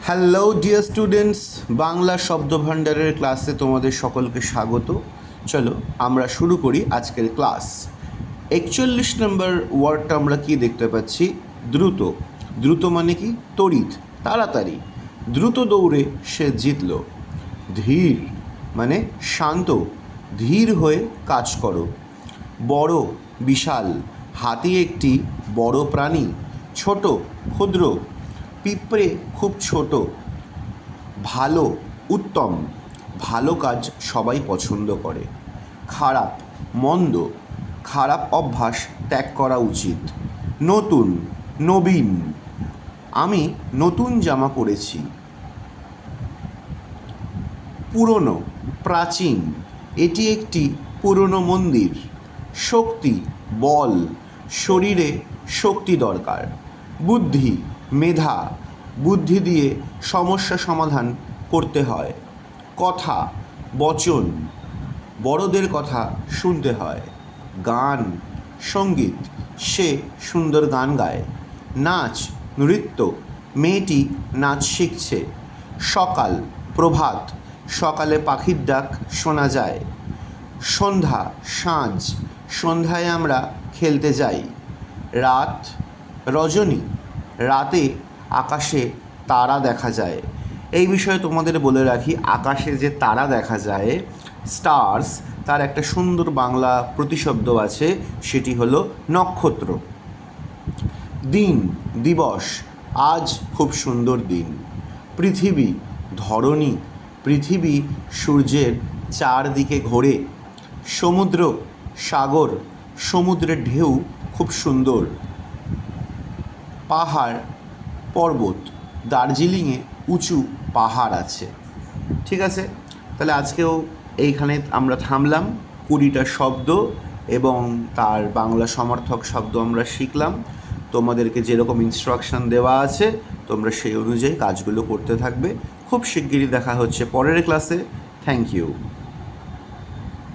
Hello dear students, Bangla শব্দভাণ্ডারের ক্লাসে তোমাদের সকলকে স্বাগত। চলো আমরা শুরু করি আজকের ক্লাস। 41 নম্বর ওয়ার্ডটা আমরা কি দেখতে পাচ্ছি? দ্রুত। দ্রুত মানে কি? তড়িৎ, তাড়াতাড়ি। দ্রুত দৌড়ে সে জিতল। ধীর মানে শান্ত, ধীর হয়ে কাজ করো। বড়, বিশাল, হাতি একটি বড় প্রাণী। ছোট, ক্ষুদ্র, পিঁপড়ে খুব ছোট। ভালো, উত্তম, ভালো কাজ সবাই পছন্দ করে। খারাপ, মন্দ, খারাপ অভ্যাস ত্যাগ করা উচিত। নতুন, নবীন, আমি নতুন জামা পরেছি। পুরনো, প্রাচীন, এটি একটি পুরনো মন্দির। শক্তি, বল, শরীরে শক্তি দরকার। বুদ্ধি, মেধা, বুদ্ধি দিয়ে সমস্যা সমাধান করতে হয়। কথা, বচন, বড়দের কথা শুনতে হয়। গান, সঙ্গীত, সে সুন্দর গান গায়। নাচ, নৃত্য, মেয়েটি নাচ শিখছে। সকাল, প্রভাত, সকালে পাখির ডাক শোনা যায়। সন্ধ্যা, সাঁঝ, সন্ধ্যায় আমরা খেলতে যাই। রাত, রজনী, রাতে আকাশে তারা দেখা যায়। এই বিষয়ে তোমাদের বলে রাখি, আকাশে যে তারা দেখা যায়, স্টার্স, তার একটা সুন্দর বাংলা প্রতিশব্দ আছে, সেটি হলো নক্ষত্র। দিন, দিবস, আজ খুব সুন্দর দিন। পৃথিবী, ধরণী, পৃথিবী সূর্যের চারদিকে ঘোরে। সমুদ্র, সাগর, সমুদ্রের ঢেউ খুব সুন্দর। পাহাড়, পর্বত, দার্জিলিংয়ে উঁচু পাহাড় আছে। ঠিক আছে, তাহলে আজকেও এইখানে আমরা থামলাম। 20টা শব্দ এবং তার বাংলা সমার্থক শব্দ আমরা শিখলাম। তোমাদেরকে যেরকম ইনস্ট্রাকশন দেওয়া আছে তোমরা সেই অনুযায়ী কাজগুলো করতে থাকবে। খুব শিগগিরই দেখা হচ্ছে পরের ক্লাসে। Thank you.